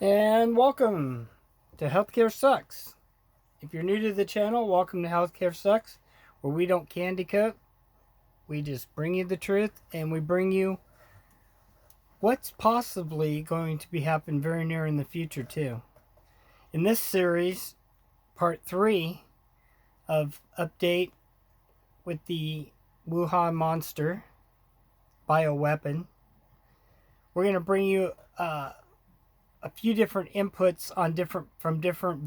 And welcome to Healthcare Sucks. If you're new to the channel, welcome to Healthcare Sucks, where we don't candy coat. We just bring you the truth, and we bring you what's possibly going to be happening very near in the future too. In this series, part 3 of update with the Wuhan monster bioweapon, we're going to bring you a few different inputs on from different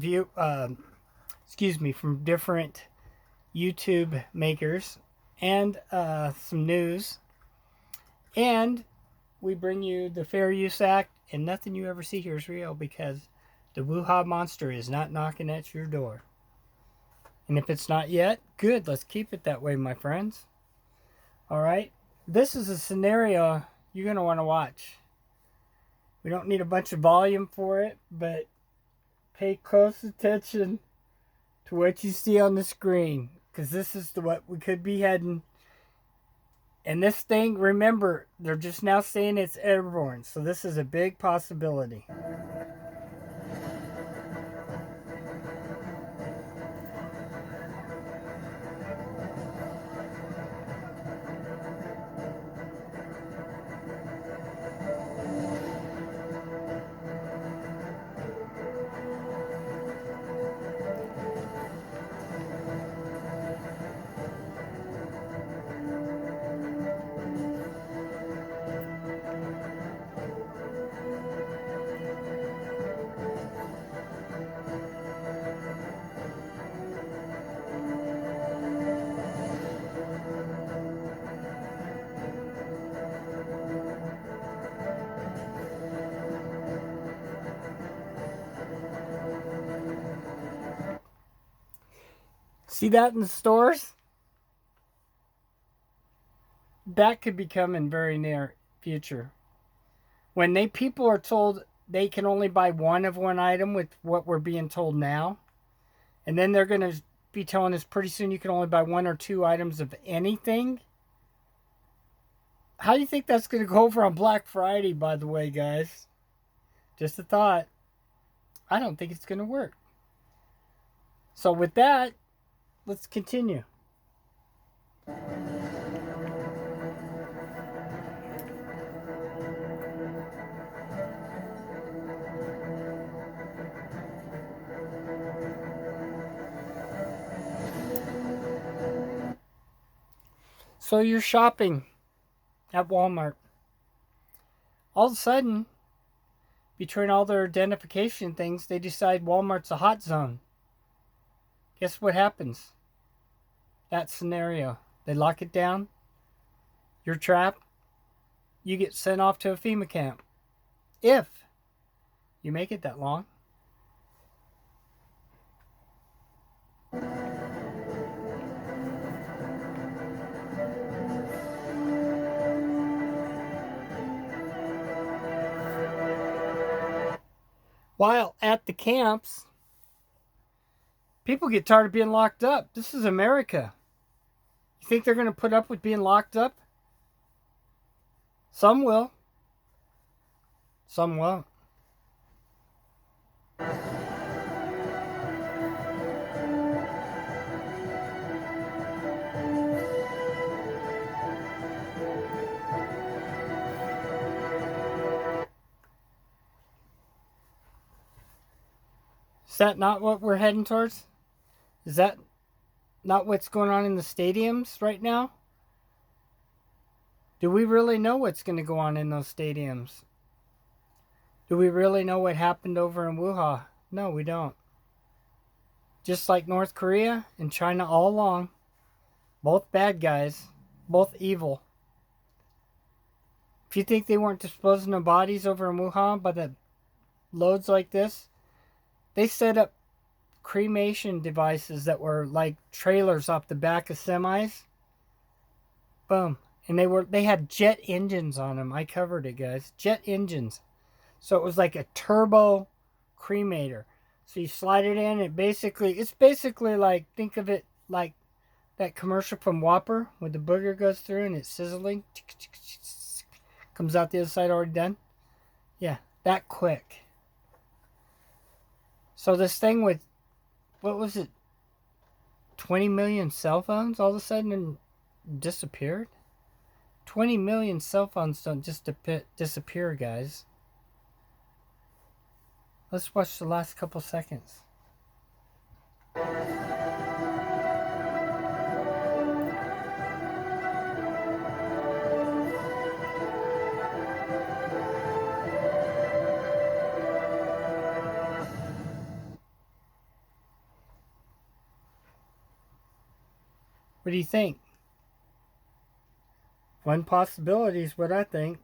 YouTube makers, and some news. And we bring you the Fair Use Act, and nothing you ever see here is real because the Wuhan monster is not knocking at your door. And if it's not yet, good, let's keep it that way, my friends. All right, this is a scenario you're going to want to watch. We don't need a bunch of volume for it, but pay close attention to what you see on the screen, because this is what we could be heading. And this thing, remember, they're just now saying it's airborne, so this is a big possibility. See that in the stores? That could be coming very near future. When people are told they can only buy one of one item with what we're being told now, and then they're going to be telling us pretty soon you can only buy one or two items of anything. How do you think that's going to go over on Black Friday, by the way, guys? Just a thought. I don't think it's going to work. So with that, let's continue. So you're shopping at Walmart. All of a sudden, between all their identification things, they decide Walmart's a hot zone. Guess what happens? That scenario. They lock it down. You're trapped. You get sent off to a FEMA camp. If you make it that long. While at the camps, people get tired of being locked up. This is America. You think they're going to put up with being locked up? Some will. Some won't. Is that not what we're heading towards? Is that not what's going on in the stadiums right now? Do we really know what's going to go on in those stadiums? Do we really know what happened over in Wuhan? No, we don't. Just like North Korea and China all along, both bad guys, both evil. If you think they weren't disposing of bodies over in Wuhan by the loads like this, they set up cremation devices that were like trailers off the back of semis. Boom. And they had jet engines on them. I covered it, guys. Jet engines. So it was like a turbo cremator. So you slide it in, it's basically like, think of it like that commercial from Whopper where the booger goes through and it's sizzling. Comes out the other side already done. Yeah, that quick. So this thing with, what was it, 20 million cell phones all of a sudden disappeared? 20 million cell phones don't just disappear, guys. Let's watch the last couple seconds. What do you think? One possibility is what I think.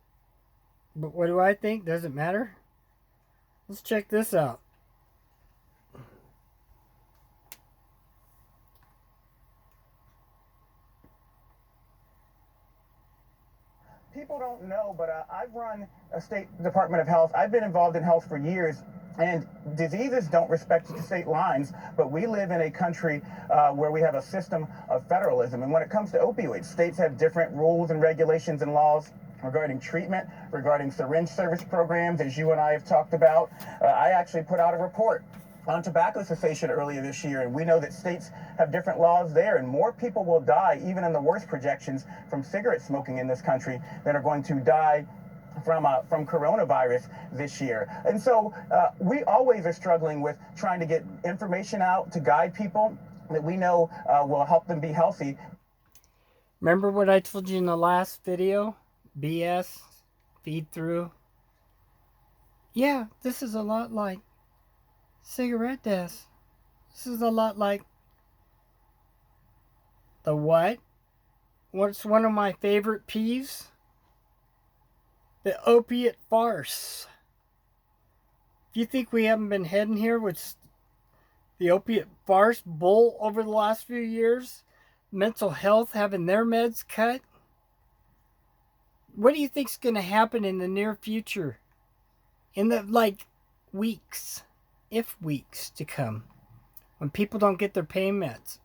But what do I think? Does it matter? Let's check this out. People don't know, but I've run a state Department of Health. I've been involved in health for years, and diseases don't respect state lines, but we live in a country where we have a system of federalism. And when it comes to opioids, states have different rules and regulations and laws regarding treatment, regarding syringe service programs, as you and I have talked about. I actually put out a report on tobacco cessation earlier this year, and we know that states have different laws there, and more people will die, even in the worst projections, from cigarette smoking in this country than are going to die from coronavirus this year. And so we always are struggling with trying to get information out to guide people that we know will help them be healthy. Remember what I told you in the last video? BS, feed through. Yeah, this is a lot like cigarette deaths. This is a lot like the what? What's one of my favorite peeves? The opiate farce. If you think we haven't been heading here with the opiate farce bull over the last few years, mental health having their meds cut, what do you think's going to happen in the near future? In the weeks, if weeks to come, when people don't get their pain meds?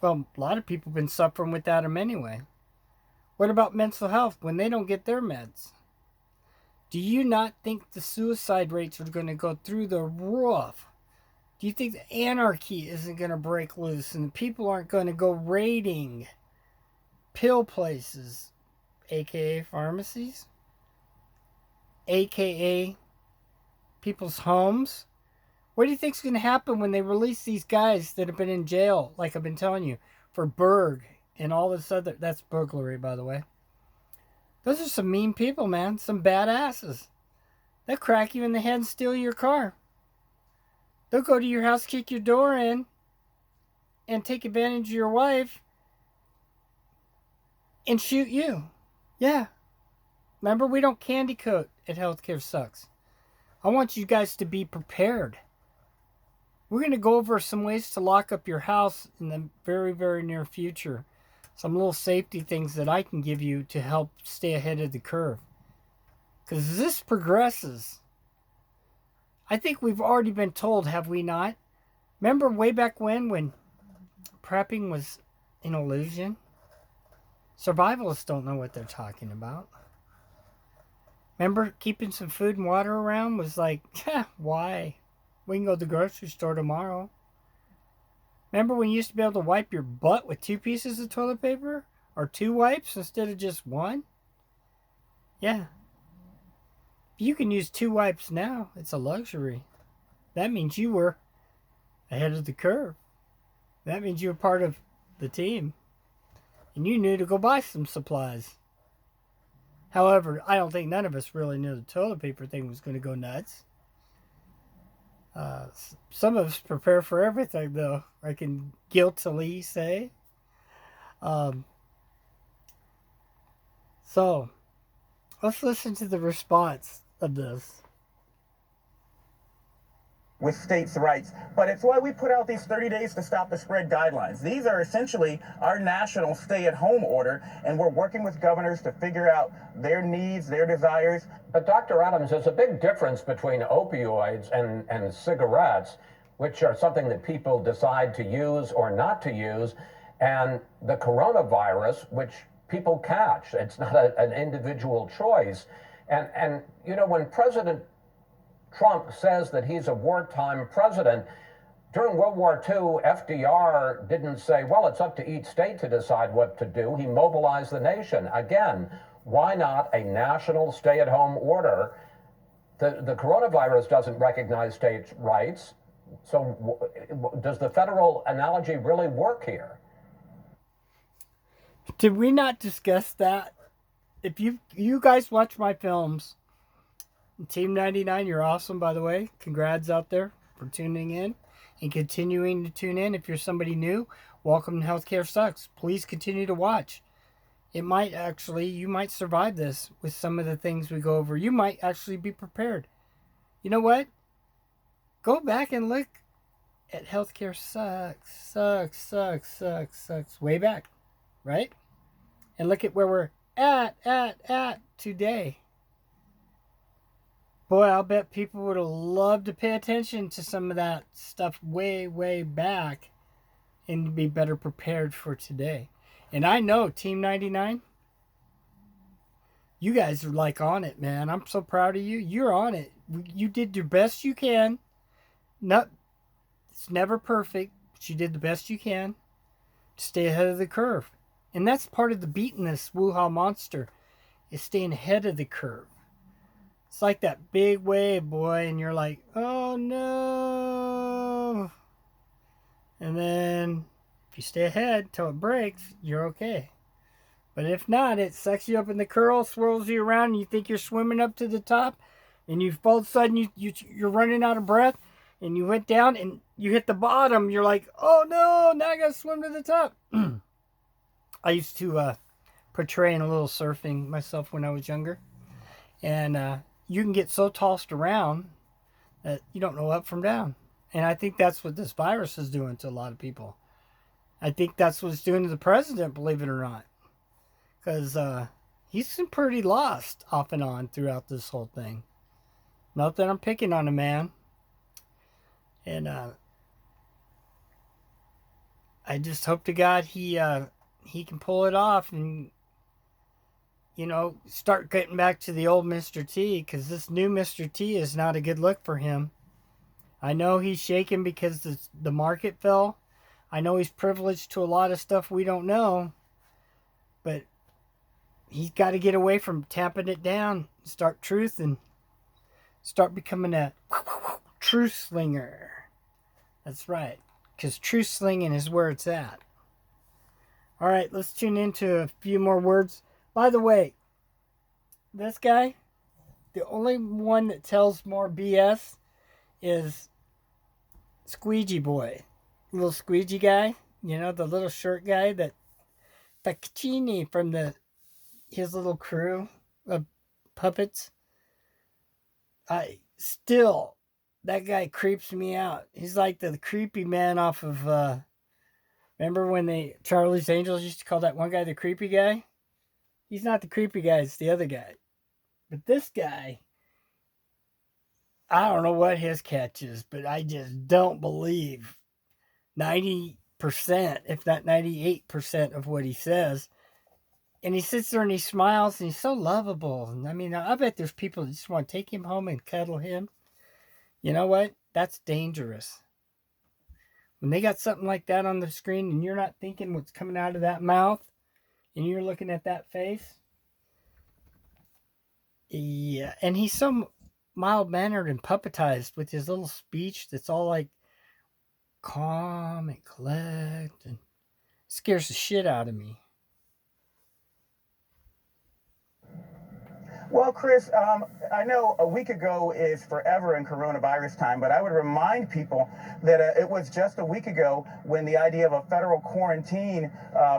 Well, a lot of people have been suffering without them anyway. What about mental health when they don't get their meds? Do you not think the suicide rates are going to go through the roof? Do you think the anarchy isn't going to break loose and people aren't going to go raiding pill places, aka pharmacies, aka people's homes? What do you think's going to happen when they release these guys that have been in jail, like I've been telling you, for Berg and all this other... That's burglary, by the way. Those are some mean people, man. Some badasses. They'll crack you in the head and steal your car. They'll go to your house, kick your door in, and take advantage of your wife and shoot you. Yeah. Remember, we don't candy coat at Healthcare Sucks. I want you guys to be prepared. We're going to go over some ways to lock up your house in the very, very near future. Some little safety things that I can give you to help stay ahead of the curve. Because as this progresses, I think we've already been told, have we not? Remember way back when prepping was an illusion? Survivalists don't know what they're talking about. Remember keeping some food and water around was like, why? We can go to the grocery store tomorrow. Remember when you used to be able to wipe your butt with 2 pieces of toilet paper? Or 2 wipes instead of just 1? Yeah. If you can use 2 wipes now, it's a luxury. That means you were ahead of the curve. That means you were part of the team. And you knew to go buy some supplies. However, I don't think none of us really knew the toilet paper thing was going to go nuts. Some of us prepare for everything, though, I can guiltily say. So, let's listen to the response of this. With states' rights, but it's why we put out these 30 days to stop the spread guidelines. These are essentially our national stay-at-home order, and we're working with governors to figure out their needs, their desires. But Dr. Adams, there's a big difference between opioids and cigarettes, which are something that people decide to use or not to use, and the coronavirus, which people catch. It's not an individual choice. And you know, when President Trump says that he's a wartime president. During World War II, FDR didn't say, well, it's up to each state to decide what to do. He mobilized the nation. Again, why not a national stay-at-home order? The coronavirus doesn't recognize states' rights. So does the federal analogy really work here? Did we not discuss that? If you guys watch my films, Team 99, you're awesome, by the way. Congrats out there for tuning in and continuing to tune in. If you're somebody new, welcome to Healthcare Sucks. Please continue to watch. You might survive this with some of the things we go over. You might actually be prepared. You know what? Go back and look at Healthcare Sucks, way back, right? And look at where we're at today. Boy, I'll bet people would have loved to pay attention to some of that stuff way back and be better prepared for today. And I know Team 99, you guys are like on it, man. I'm so proud of you. You're on it. You did your best you can. It's never perfect, but you did the best you can to stay ahead of the curve. And that's part of the beating this Wuhan monster, is staying ahead of the curve. It's like that big wave, boy, and you're like, oh no. And then if you stay ahead till it breaks, you're okay. But if not, it sucks you up in the curl, swirls you around, and you think you're swimming up to the top, and all of a sudden you're running out of breath, and you went down and you hit the bottom. You're like, oh no, now I gotta swim to the top. I used to portray in a little surfing myself when I was younger. And you can get so tossed around that you don't know up from down. And I think that's what this virus is doing to a lot of people. I think that's what it's doing to the president, believe it or not. Because he's been pretty lost off and on throughout this whole thing. Not that I'm picking on a man. And I just hope to God he can pull it off and, start getting back to the old Mr. T, because this new Mr. T is not a good look for him. I know he's shaking because the market fell. I know he's privileged to a lot of stuff we don't know. But he's got to get away from tamping it down, start truth, and start becoming a truth slinger. That's right, because truth slinging is where it's at. All right, let's tune into a few more words. By the way, this guy, the only one that tells more BS is Squeegee Boy. Little squeegee guy, the little shirt guy, that Facchini from his little crew of puppets. That guy creeps me out. He's like the creepy man off of, remember when Charlie's Angels used to call that one guy the creepy guy? He's not the creepy guy, it's the other guy. But this guy, I don't know what his catch is, but I just don't believe 90%, if not 98% of what he says. And he sits there and he smiles and he's so lovable. And I mean, I bet there's people that just want to take him home and cuddle him. You know what? That's dangerous. When they got something like that on the screen and you're not thinking what's coming out of that mouth and you're looking at that face. Yeah. And he's so mild-mannered and puppetized with his little speech that's all like calm and collect, and scares the shit out of me. Well, Chris, I know a week ago is forever in coronavirus time, but I would remind people that it was just a week ago when the idea of a federal quarantine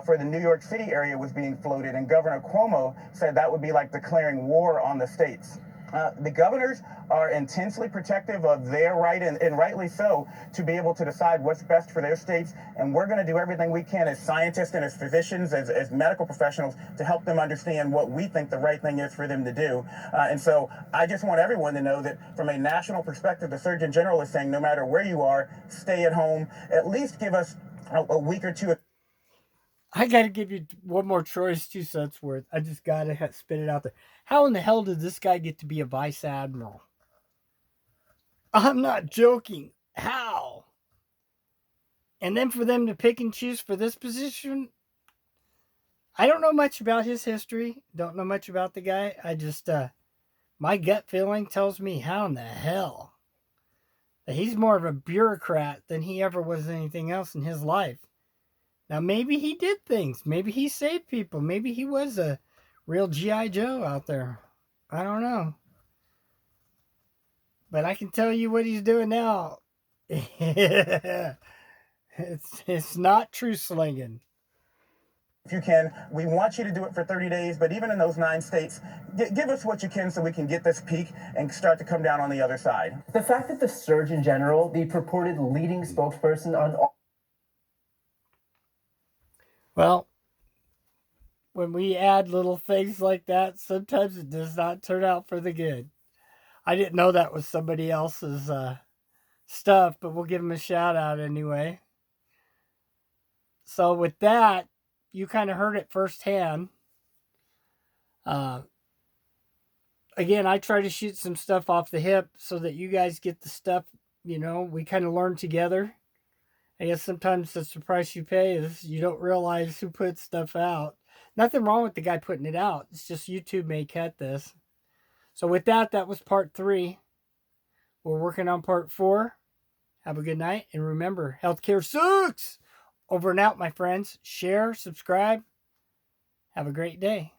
for the New York City area was being floated, and Governor Cuomo said that would be like declaring war on the states. The governors are intensely protective of their right, and rightly so, to be able to decide what's best for their states. And we're going to do everything we can as scientists and as physicians, as medical professionals, to help them understand what we think the right thing is for them to do. And so I just want everyone to know that from a national perspective, the Surgeon General is saying no matter where you are, stay at home. At least give us a week or two. I got to give you one more choice, 2 cents worth. I just got to spit it out there. How in the hell did this guy get to be a vice admiral? I'm not joking. How? And then for them to pick and choose for this position, I don't know much about his history. Don't know much about the guy. I just, my gut feeling tells me how in the hell that he's more of a bureaucrat than he ever was anything else in his life. Now, maybe he did things. Maybe he saved people. Maybe he was a real G.I. Joe out there. I don't know. But I can tell you what he's doing now. It's not truth slinging. If you can, we want you to do it for 30 days, but even in those 9 states, give us what you can so we can get this peak and start to come down on the other side. The fact that the Surgeon General, the purported leading spokesperson on all... Well, when we add little things like that, sometimes it does not turn out for the good. I didn't know that was somebody else's stuff, but we'll give him a shout out anyway. So with that, you kind of heard it firsthand. Again, I try to shoot some stuff off the hip so that you guys get the stuff, we kind of learn together. I guess sometimes that's the price you pay is you don't realize who puts stuff out. Nothing wrong with the guy putting it out. It's just YouTube may cut this. So with that, that was part 3. We're working on part 4. Have a good night. And remember, healthcare sucks. Over and out, my friends. Share, subscribe. Have a great day.